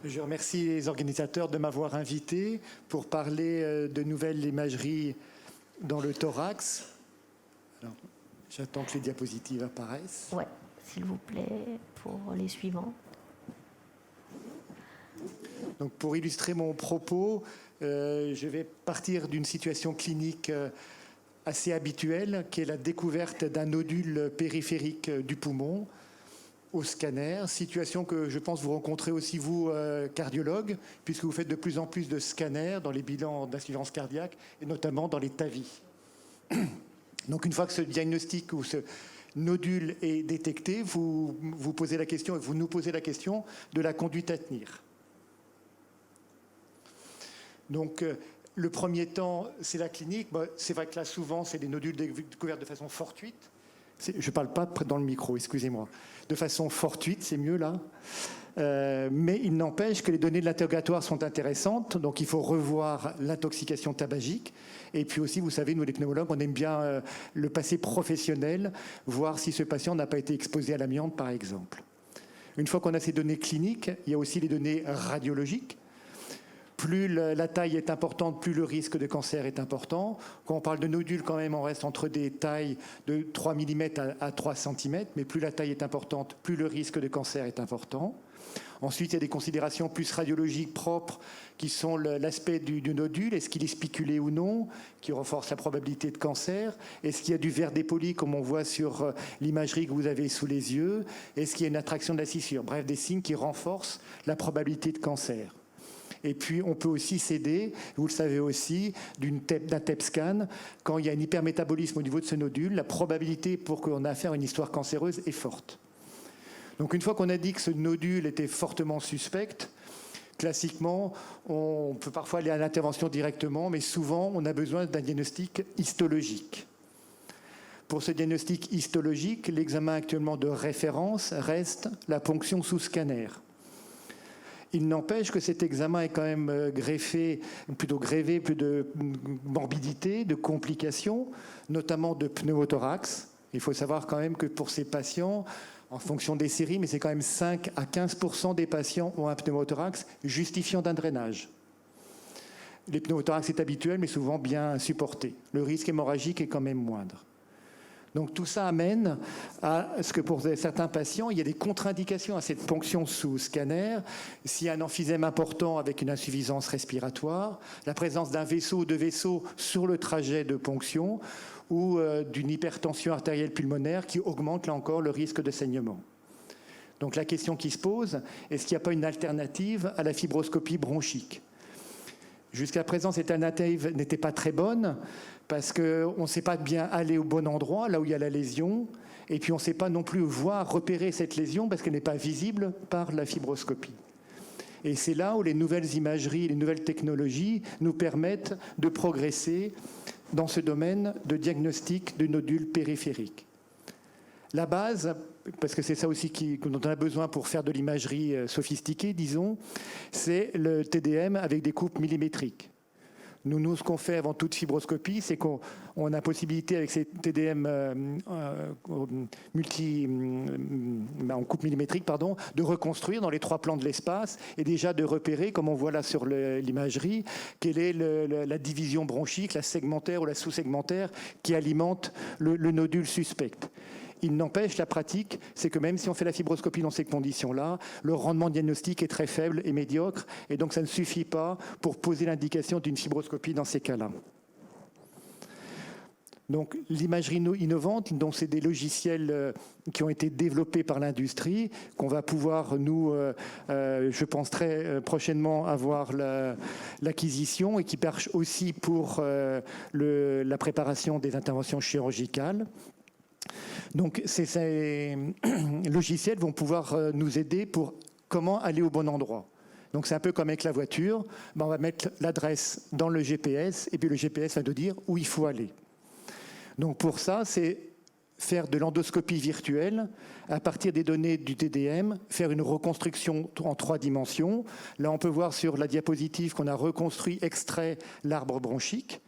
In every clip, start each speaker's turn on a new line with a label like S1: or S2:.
S1: Je remercie les organisateurs de m'avoir invité pour parler de nouvelles imageries dans le thorax. Alors, j'attends que les diapositives apparaissent.
S2: Ouais, s'il vous plaît, pour les suivants.
S1: Donc, pour illustrer mon propos, je vais partir d'une situation clinique assez habituelle, qui est la découverte d'un nodule périphérique du poumon au scanner, situation que je pense vous rencontrez aussi vous, cardiologue, puisque vous faites de plus en plus de scanners dans les bilans d'insuffisance cardiaque, et notamment dans les TAVI. Donc une fois que ce diagnostic ou ce nodule est détecté, vous posez la question, et vous nous posez la question de la conduite à tenir. Donc le premier temps, c'est la clinique. C'est vrai que là, souvent, c'est des nodules découverts de façon fortuite. Je ne parle pas dans le micro, excusez-moi. De façon fortuite, c'est mieux là. Mais il n'empêche que les données de l'interrogatoire sont intéressantes. Donc il faut revoir l'intoxication tabagique. Et puis aussi, vous savez, nous les pneumologues, on aime bien le passé professionnel, voir si ce patient n'a pas été exposé à l'amiante, par exemple. Une fois qu'on a ces données cliniques, il y a aussi les données radiologiques. Plus la taille est importante, plus le risque de cancer est important. Quand on parle de nodules, quand même, on reste entre des tailles de 3 mm à 3 cm, mais plus la taille est importante, plus le risque de cancer est important. Ensuite, il y a des considérations plus radiologiques propres qui sont l'aspect du nodule, est-ce qu'il est spiculé ou non, qui renforce la probabilité de cancer. Est-ce qu'il y a du verre dépoli, comme on voit sur l'imagerie que vous avez sous les yeux. Est-ce qu'il y a une attraction de la scissure. Bref, des signes qui renforcent la probabilité de cancer. Et puis, on peut aussi s'aider, vous le savez aussi, d'un TEP scan. Quand il y a un hypermétabolisme au niveau de ce nodule, la probabilité pour qu'on ait affaire à une histoire cancéreuse est forte. Donc, une fois qu'on a dit que ce nodule était fortement suspect, classiquement, on peut parfois aller à l'intervention directement, mais souvent, on a besoin d'un diagnostic histologique. Pour ce diagnostic histologique, l'examen actuellement de référence reste la ponction sous scanner. Il n'empêche que cet examen est quand même grévé plus de morbidité, de complications, notamment de pneumothorax. Il faut savoir quand même que pour ces patients, en fonction des séries, mais c'est quand même 5 à 15% des patients ont un pneumothorax justifiant d'un drainage. Les pneumothorax est habituel, mais souvent bien supporté. Le risque hémorragique est quand même moindre. Donc tout ça amène à ce que pour certains patients, il y a des contre-indications à cette ponction sous scanner. S'il y a un emphysème important avec une insuffisance respiratoire, la présence d'un vaisseau ou de vaisseaux sur le trajet de ponction ou d'une hypertension artérielle pulmonaire qui augmente là encore le risque de saignement. Donc la question qui se pose, est-ce qu'il n'y a pas une alternative à la fibroscopie bronchique ? Jusqu'à présent, cette alternative n'était pas très bonne parce qu'on ne sait pas bien aller au bon endroit, là où il y a la lésion, et puis on ne sait pas non plus repérer cette lésion parce qu'elle n'est pas visible par la fibroscopie. Et c'est là où les nouvelles imageries, les nouvelles technologies nous permettent de progresser dans ce domaine de diagnostic de nodules périphériques. La base, parce que c'est ça aussi dont on a besoin pour faire de l'imagerie sophistiquée, disons, c'est le TDM avec des coupes millimétriques. Nous, ce qu'on fait avant toute fibroscopie, c'est qu'on a la possibilité avec ces TDM en coupe millimétrique, de reconstruire dans les 3 plans de l'espace et déjà de repérer, comme on voit là sur l'imagerie, quelle est la division bronchique, la segmentaire ou la sous-segmentaire qui alimente le nodule suspect. Il n'empêche, la pratique, c'est que même si on fait la fibroscopie dans ces conditions-là, le rendement diagnostique est très faible et médiocre, et donc ça ne suffit pas pour poser l'indication d'une fibroscopie dans ces cas-là. Donc l'imagerie innovante, donc c'est des logiciels qui ont été développés par l'industrie, qu'on va pouvoir, je pense très prochainement, avoir l'acquisition et qui marchent aussi pour la préparation des interventions chirurgicales. Donc ces logiciels vont pouvoir nous aider pour comment aller au bon endroit. Donc c'est un peu comme avec la voiture, on va mettre l'adresse dans le GPS et puis le GPS va nous dire où il faut aller. Donc pour ça, c'est faire de l'endoscopie virtuelle à partir des données du TDM, faire une reconstruction en 3 dimensions. Là, on peut voir sur la diapositive qu'on a reconstruit, extrait l'arbre bronchique.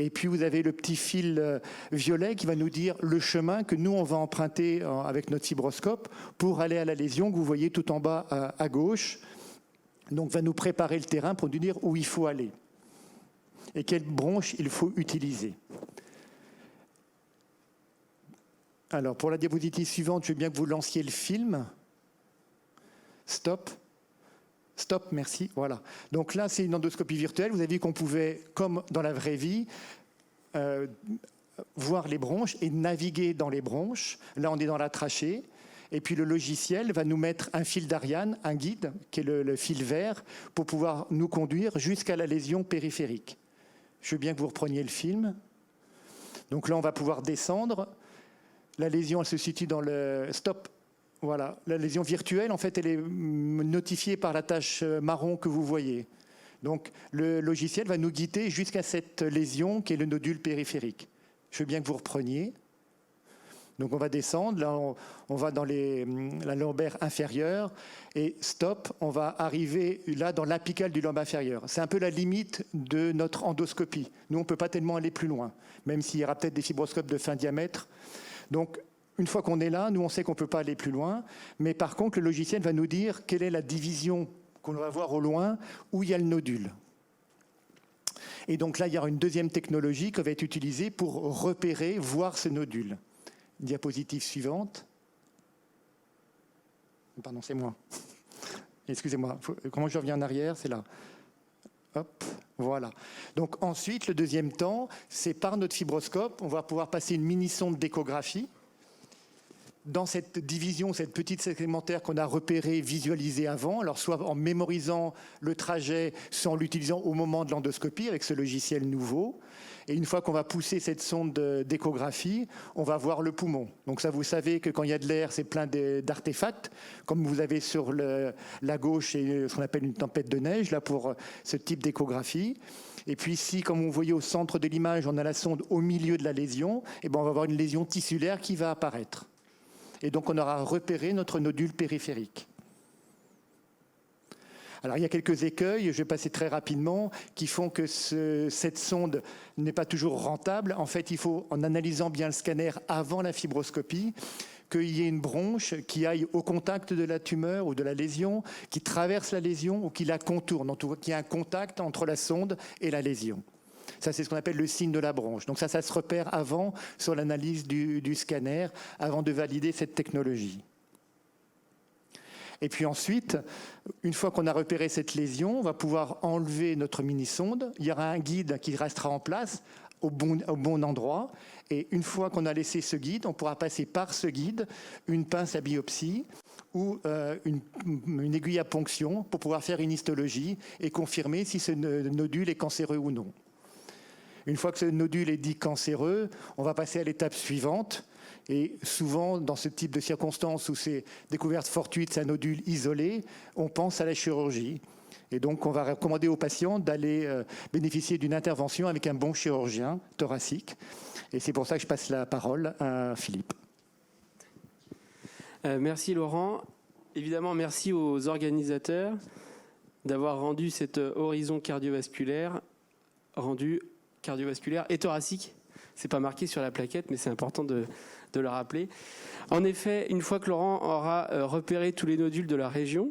S1: Et puis, vous avez le petit fil violet qui va nous dire le chemin que nous, on va emprunter avec notre fibroscope pour aller à la lésion que vous voyez tout en bas à gauche. Donc, va nous préparer le terrain pour nous dire où il faut aller et quelle bronche il faut utiliser. Alors, pour la diapositive suivante, je veux bien que vous lanciez le film. Stop. Stop, merci. Voilà. Donc là, c'est une endoscopie virtuelle. Vous avez vu qu'on pouvait, comme dans la vraie vie, voir les bronches et naviguer dans les bronches. Là, on est dans la trachée. Et puis le logiciel va nous mettre un fil d'Ariane, un guide, qui est le fil vert, pour pouvoir nous conduire jusqu'à la lésion périphérique. Je veux bien que vous repreniez le film. Donc là, on va pouvoir descendre. La lésion, elle se situe dans le... Stop. Voilà. La lésion virtuelle, en fait, elle est notifiée par la tache marron que vous voyez. Donc le logiciel va nous guider jusqu'à cette lésion qui est le nodule périphérique. Je veux bien que vous repreniez. Donc on va descendre, là on va dans la lombaire inférieure et stop, on va arriver là dans l'apicale du lobe inférieur. C'est un peu la limite de notre endoscopie. Nous on ne peut pas tellement aller plus loin, même s'il y aura peut-être des fibroscopes de fin diamètre. Donc une fois qu'on est là, nous on sait qu'on ne peut pas aller plus loin, mais par contre le logiciel va nous dire quelle est la division qu'on va voir au loin, où il y a le nodule. Et donc là il y aura une deuxième technologie qui va être utilisée pour repérer, voir ce nodule. Diapositive suivante. Pardon, c'est moi. Excusez-moi. Comment je reviens en arrière? C'est là. Hop, voilà. Donc ensuite, le deuxième temps, c'est par notre fibroscope, on va pouvoir passer une mini-sonde d'échographie. Dans cette division, cette petite segmentaire qu'on a repérée, visualisée avant, alors soit en mémorisant le trajet, soit en l'utilisant au moment de l'endoscopie avec ce logiciel nouveau. Et une fois qu'on va pousser cette sonde d'échographie, on va voir le poumon. Donc ça, vous savez que quand il y a de l'air, c'est plein d'artefacts, comme vous avez sur la gauche ce qu'on appelle une tempête de neige, là pour ce type d'échographie. Et puis ici, comme vous voyez au centre de l'image, on a la sonde au milieu de la lésion, et ben on va avoir une lésion tissulaire qui va apparaître. Et donc on aura repéré notre nodule périphérique. Alors il y a quelques écueils, je vais passer très rapidement, qui font que cette sonde n'est pas toujours rentable. En fait, il faut, en analysant bien le scanner avant la fibroscopie, qu'il y ait une bronche qui aille au contact de la tumeur ou de la lésion, qui traverse la lésion ou qui la contourne, en tout cas qu'il y ait un contact entre la sonde et la lésion. Ça, c'est ce qu'on appelle le signe de la bronche. Donc ça se repère avant sur l'analyse du scanner, avant de valider cette technologie. Et puis ensuite, une fois qu'on a repéré cette lésion, on va pouvoir enlever notre mini-sonde. Il y aura un guide qui restera en place au bon endroit. Et une fois qu'on a laissé ce guide, on pourra passer par ce guide une pince à biopsie ou une aiguille à ponction pour pouvoir faire une histologie et confirmer si ce nodule est cancéreux ou non. Une fois que ce nodule est dit cancéreux, on va passer à l'étape suivante. Et souvent, dans ce type de circonstances où c'est découverte fortuite, c'est un nodule isolé, on pense à la chirurgie. Et donc, on va recommander aux patients d'aller bénéficier d'une intervention avec un bon chirurgien thoracique. Et c'est pour ça que je passe la parole à Philippe.
S3: Merci Laurent. Évidemment, merci aux organisateurs d'avoir rendu cet horizon cardiovasculaire et thoracique. C'est pas marqué sur la plaquette, mais c'est important de le rappeler. En effet, une fois que Laurent aura repéré tous les nodules de la région,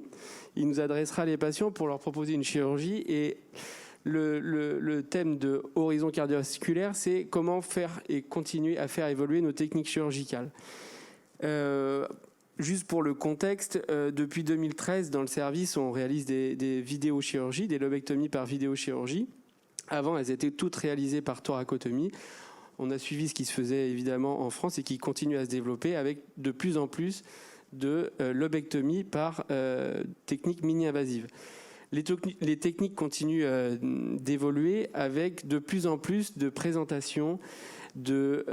S3: il nous adressera les patients pour leur proposer une chirurgie. Et le thème de horizon cardiovasculaire, c'est comment faire et continuer à faire évoluer nos techniques chirurgicales. Juste pour le contexte, depuis 2013, dans le service, on réalise des vidéochirurgies, des lobectomies par vidéochirurgie. Avant, elles étaient toutes réalisées par thoracotomie. On a suivi ce qui se faisait évidemment en France et qui continue à se développer avec de plus en plus de lobectomie par technique mini-invasive. Les techniques continuent d'évoluer avec de plus en plus de présentations, de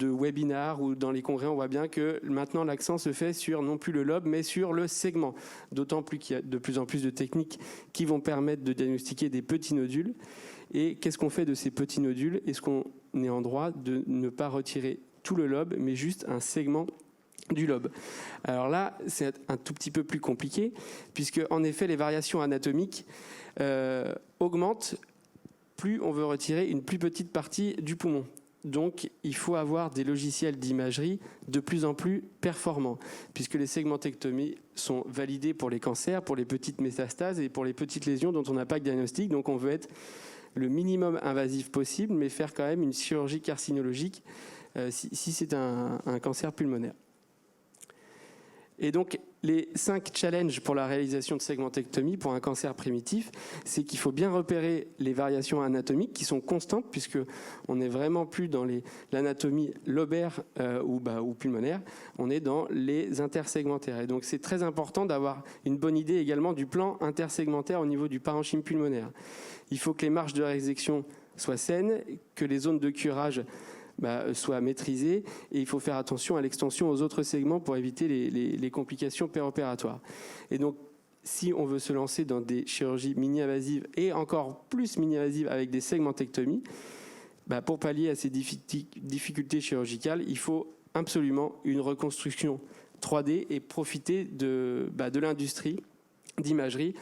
S3: webinars ou dans les congrès, on voit bien que maintenant l'accent se fait sur non plus le lobe mais sur le segment. D'autant plus qu'il y a de plus en plus de techniques qui vont permettre de diagnostiquer des petits nodules. Et qu'est-ce qu'on fait de ces petits nodules? Est-ce qu'on est en droit de ne pas retirer tout le lobe mais juste un segment du lobe? Alors là, c'est un tout petit peu plus compliqué puisque en effet les variations anatomiques augmentent plus on veut retirer une plus petite partie du poumon. Donc, il faut avoir des logiciels d'imagerie de plus en plus performants, puisque les segmentectomies sont validées pour les cancers, pour les petites métastases et pour les petites lésions dont on n'a pas de diagnostic. Donc, on veut être le minimum invasif possible, mais faire quand même une chirurgie carcinologique si c'est un cancer pulmonaire. Et donc, les 5 challenges pour la réalisation de segmentectomie pour un cancer primitif, c'est qu'il faut bien repérer les variations anatomiques qui sont constantes, puisqu'on n'est vraiment plus dans l'anatomie lobaire ou pulmonaire, on est dans les intersegmentaires. Et donc, c'est très important d'avoir une bonne idée également du plan intersegmentaire au niveau du parenchyme pulmonaire. Il faut que les marges de résection soient saines, que les zones de curage soit maîtrisée, et il faut faire attention à l'extension aux autres segments pour éviter les complications péropératoires. Et donc, si on veut se lancer dans des chirurgies mini-invasives et encore plus mini-invasives avec des segmentectomies, pour pallier à ces difficultés chirurgicales, il faut absolument une reconstruction 3D et profiter de l'industrie d'imagerie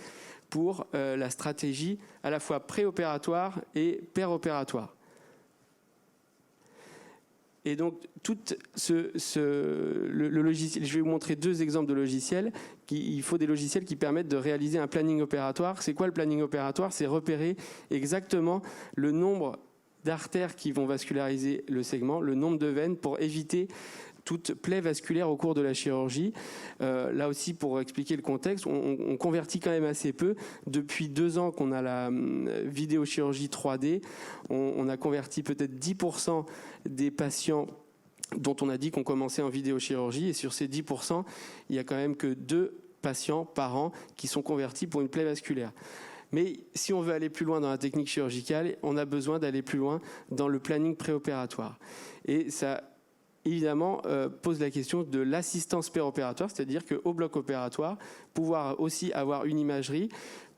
S3: pour la stratégie à la fois préopératoire et péropératoire. Et donc, le logiciel, je vais vous montrer 2 exemples de logiciels. Il faut des logiciels qui permettent de réaliser un planning opératoire. C'est quoi le planning opératoire? C'est repérer exactement le nombre d'artères qui vont vasculariser le segment, le nombre de veines pour éviter toute plaie vasculaire au cours de la chirurgie. Là aussi, pour expliquer le contexte, on convertit quand même assez peu. Depuis 2 ans qu'on a la vidéochirurgie 3D, on a converti peut-être 10% des patients dont on a dit qu'on commençait en vidéochirurgie. Et sur ces 10%, il n'y a quand même que 2 patients par an qui sont convertis pour une plaie vasculaire. Mais si on veut aller plus loin dans la technique chirurgicale, on a besoin d'aller plus loin dans le planning préopératoire. Et ça évidemment, pose la question de l'assistance péropératoire, c'est-à-dire qu'au bloc opératoire, pouvoir aussi avoir une imagerie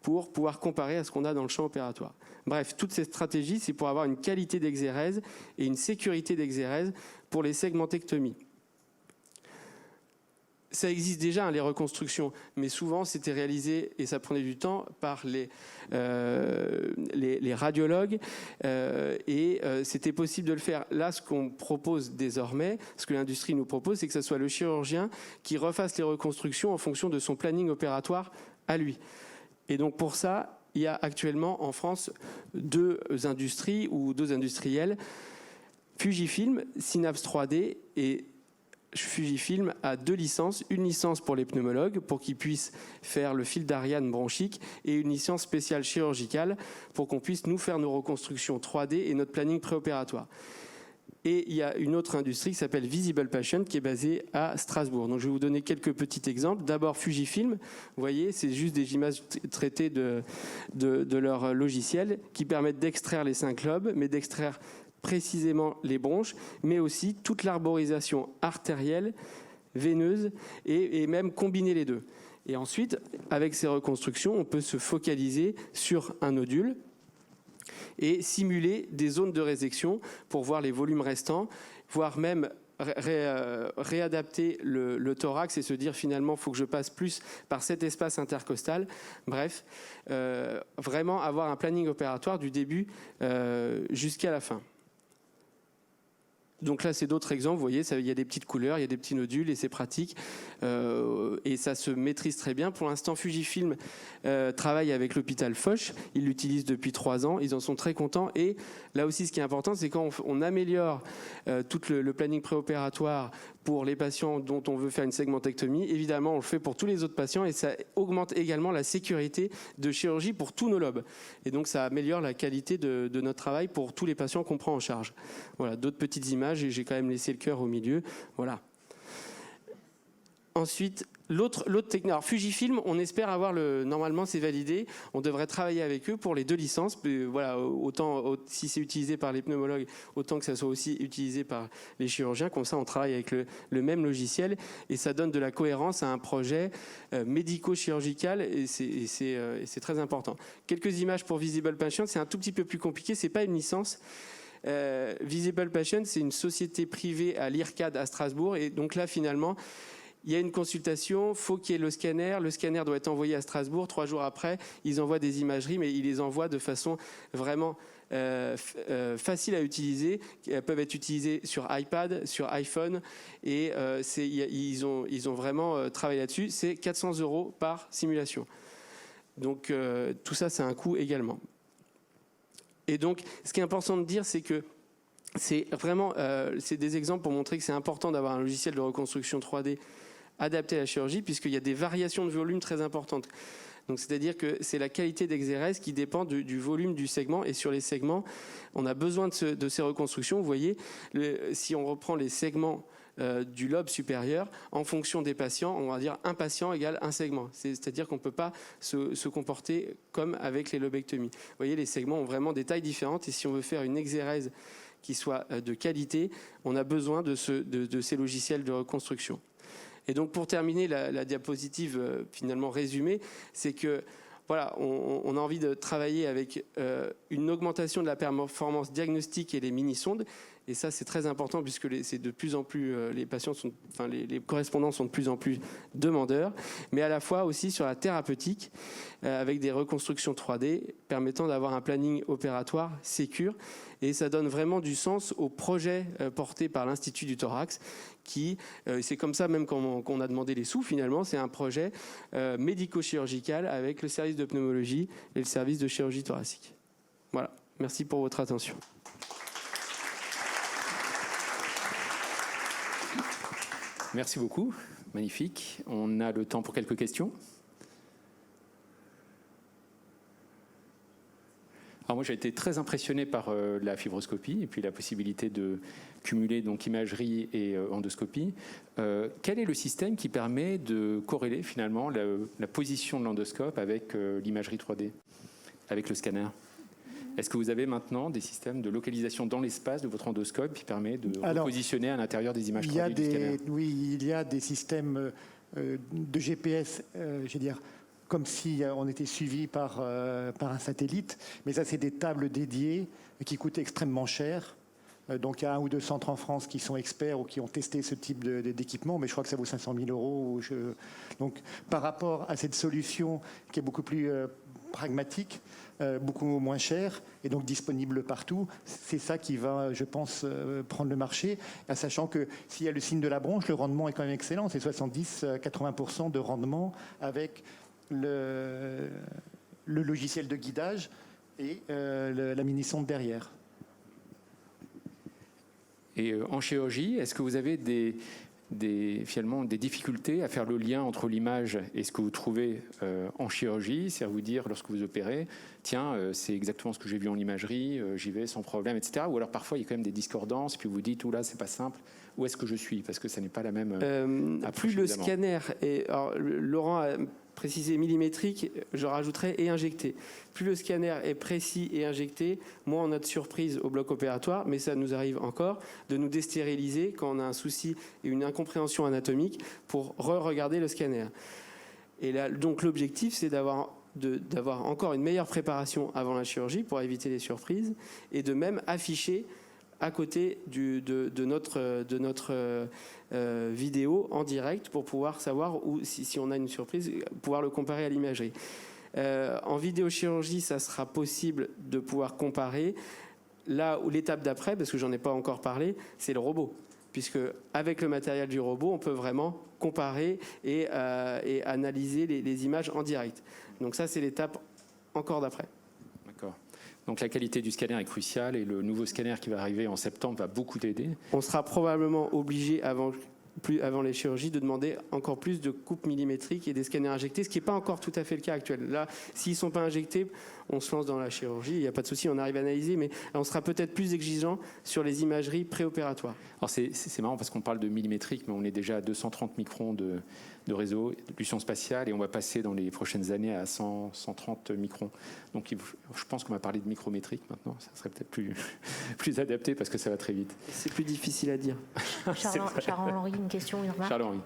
S3: pour pouvoir comparer à ce qu'on a dans le champ opératoire. Bref, toutes ces stratégies, c'est pour avoir une qualité d'exérèse et une sécurité d'exérèse pour les segmentectomies. Ça existe déjà, les reconstructions, mais souvent c'était réalisé, et ça prenait du temps, par les radiologues, et c'était possible de le faire. Là, ce qu'on propose désormais, ce que l'industrie nous propose, c'est que ce soit le chirurgien qui refasse les reconstructions en fonction de son planning opératoire à lui. Et donc pour ça, il y a actuellement en France 2 industries ou 2 industriels, Fujifilm, Synapse 3D, et Fujifilm a 2 licences, une licence pour les pneumologues pour qu'ils puissent faire le fil d'Ariane bronchique et une licence spéciale chirurgicale pour qu'on puisse nous faire nos reconstructions 3D et notre planning préopératoire. Et il y a une autre industrie qui s'appelle Visible Patient qui est basée à Strasbourg. Donc je vais vous donner quelques petits exemples. D'abord Fujifilm, vous voyez, c'est juste des images traitées de leur logiciel qui permettent d'extraire les 5 lobes, mais d'extraire précisément les bronches, mais aussi toute l'arborisation artérielle, veineuse, et même combiner les 2. Et ensuite, avec ces reconstructions, on peut se focaliser sur un nodule et simuler des zones de résection pour voir les volumes restants, voire même réadapter le thorax et se dire finalement il faut que je passe plus par cet espace intercostal. Bref, vraiment avoir un planning opératoire du début jusqu'à la fin. Donc là, c'est d'autres exemples. Vous voyez, il y a des petites couleurs, il y a des petits nodules et c'est pratique. Et ça se maîtrise très bien. Pour l'instant, Fujifilm travaille avec l'hôpital Foch. Ils l'utilisent depuis 3 ans. Ils en sont très contents. Et là aussi, ce qui est important, c'est quand on améliore tout le planning préopératoire pour les patients dont on veut faire une segmentectomie. Évidemment, on le fait pour tous les autres patients et ça augmente également la sécurité de chirurgie pour tous nos lobes. Et donc, ça améliore la qualité de notre travail pour tous les patients qu'on prend en charge. Voilà, d'autres petites images et j'ai quand même laissé le cœur au milieu. Voilà. Ensuite, l'autre technique. Alors, Fujifilm, on espère avoir normalement c'est validé. On devrait travailler avec eux pour les 2 licences. Voilà, autant si c'est utilisé par les pneumologues, autant que ça soit aussi utilisé par les chirurgiens. Comme ça, on travaille avec le même logiciel et ça donne de la cohérence à un projet médico-chirurgical et c'est très important. Quelques images pour Visible Patient. C'est un tout petit peu plus compliqué. C'est pas une licence. Visible Patient, c'est une société privée à l'IRCAD à Strasbourg et donc là, finalement, il y a une consultation, faut qu'il y ait le scanner doit être envoyé à Strasbourg, 3 jours après, ils envoient des imageries, mais ils les envoient de façon vraiment faciles à utiliser. Elles peuvent être utilisées sur iPad, sur iPhone, et ils ont vraiment travaillé là-dessus. C'est 400 € par simulation. Donc tout ça, c'est un coût également. Et donc, ce qui est important de dire, c'est que c'est vraiment c'est des exemples pour montrer que c'est important d'avoir un logiciel de reconstruction 3D adapté à la chirurgie, puisqu'il y a des variations de volume très importantes. Donc, c'est-à-dire que c'est la qualité d'exérèse qui dépend du volume du segment. Et sur les segments, on a besoin de ces reconstructions. Vous voyez, si on reprend les segments du lobe supérieur, en fonction des patients, on va dire un patient égale un segment. C'est-à-dire qu'on ne peut pas se comporter comme avec les lobectomies. Vous voyez, les segments ont vraiment des tailles différentes. Et si on veut faire une exérèse qui soit de qualité, on a besoin de ces logiciels de reconstruction. Et donc, pour terminer la diapositive finalement résumée, c'est que voilà, on a envie de travailler avec une augmentation de la performance diagnostique et les mini-sondes. Et ça, c'est très important puisque c'est de plus en plus, les patients les correspondants sont de plus en plus demandeurs, mais à la fois aussi sur la thérapeutique, avec des reconstructions 3D permettant d'avoir un planning opératoire sécure. Et ça donne vraiment du sens au projet porté par l'Institut du thorax, qui, c'est comme ça même qu'on a demandé les sous finalement, c'est un projet médico-chirurgical avec le service de pneumologie et le service de chirurgie thoracique. Voilà, merci pour votre attention.
S4: Merci beaucoup, magnifique. On a le temps pour quelques questions. Alors moi, j'ai été très impressionné par la fibroscopie et puis la possibilité de cumuler donc imagerie et endoscopie. Quel est le système qui permet de corréler finalement la position de l'endoscope avec l'imagerie 3D, avec le scanner ? Est-ce que vous avez maintenant des systèmes de localisation dans l'espace de votre endoscope qui permet de repositionner à l'intérieur des images 3D du scanner ?
S1: Oui, il y a des systèmes de GPS, je veux dire, comme si on était suivi par un satellite. Mais ça, c'est des tables dédiées qui coûtent extrêmement cher. Donc, il y a 1 ou 2 centres en France qui sont experts ou qui ont testé ce type d'équipement, mais je crois que ça vaut 500 000 €. Donc, par rapport à cette solution qui est beaucoup plus pragmatique, beaucoup moins cher et donc disponible partout, c'est ça qui va, je pense, prendre le marché, sachant que s'il y a le signe de la bronche, le rendement est quand même excellent. C'est 70-80% de rendement avec le logiciel de guidage et la mini-sonde derrière.
S4: Et en chirurgie, est-ce que vous avez finalement des difficultés à faire le lien entre l'image et ce que vous trouvez en chirurgie, c'est-à-dire vous dire lorsque vous opérez, tiens, c'est exactement ce que j'ai vu en imagerie, j'y vais sans problème, etc. Ou alors parfois il y a quand même des discordances, puis vous dites, là c'est pas simple, où est-ce que je suis ? Parce que ça n'est pas la même approche.
S3: Plus le scanner est, alors, Laurent a précisé millimétrique, je rajouterais et injecté. Plus le scanner est précis et injecté, moins on a de surprises au bloc opératoire, mais ça nous arrive encore de nous déstériliser quand on a un souci et une incompréhension anatomique pour re-regarder le scanner. Et là, donc l'objectif, c'est d'avoir encore une meilleure préparation avant la chirurgie pour éviter les surprises et de même afficher à côté de notre vidéo en direct pour pouvoir savoir si on a une surprise, pouvoir le comparer à l'imagerie. En vidéochirurgie, ça sera possible de pouvoir comparer. Là où l'étape d'après, parce que j'en ai pas encore parlé, c'est le robot. Puisque avec le matériel du robot, on peut vraiment comparer et analyser les images en direct. Donc ça, c'est l'étape encore d'après.
S4: D'accord. Donc la qualité du scanner est cruciale et le nouveau scanner qui va arriver en septembre va beaucoup t'aider.
S3: On sera probablement obligé avant les chirurgies de demander encore plus de coupes millimétriques et des scanners injectés, ce qui n'est pas encore tout à fait le cas actuel. Là, s'ils ne sont pas injectés, on se lance dans la chirurgie, il n'y a pas de souci, on arrive à analyser, mais on sera peut-être plus exigeant sur les imageries préopératoires.
S4: Alors c'est marrant parce qu'on parle de millimétrique, mais on est déjà à 230 microns de résolution spatiale et on va passer dans les prochaines années à 130 microns. Donc je pense qu'on va parler de micrométrique maintenant, ça serait peut-être plus adapté parce que ça va très vite.
S3: C'est plus difficile à dire.
S2: Charles-Henri, une question, une remarque.
S4: Charles-Henri.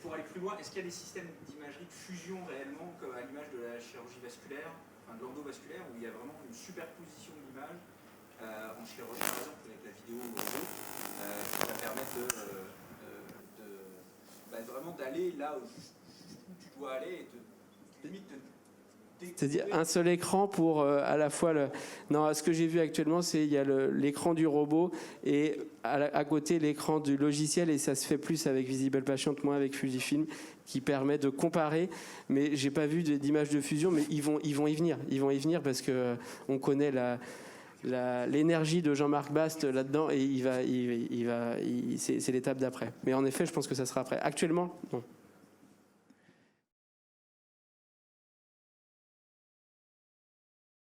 S5: Pour aller plus loin, est-ce qu'il y a des systèmes d'imagerie de fusion réellement, comme à l'image de la chirurgie vasculaire, enfin de l'endovasculaire, où il y a vraiment une superposition d'images en chirurgie, par exemple, avec la vidéo ou le qui va permettre vraiment d'aller là où tu dois aller et
S3: C'est-à-dire un seul écran pour à la fois le... Non, ce que j'ai vu actuellement, c'est il y a l'écran du robot et à côté l'écran du logiciel, et ça se fait plus avec Visible Patient, moins avec Fujifilm, qui permet de comparer. Mais j'ai pas vu d'image de fusion, mais ils vont y venir. Ils vont y venir parce que on connaît l'énergie de Jean-Marc Bast là-dedans, et c'est l'étape d'après. Mais en effet, je pense que ça sera après. Actuellement, non.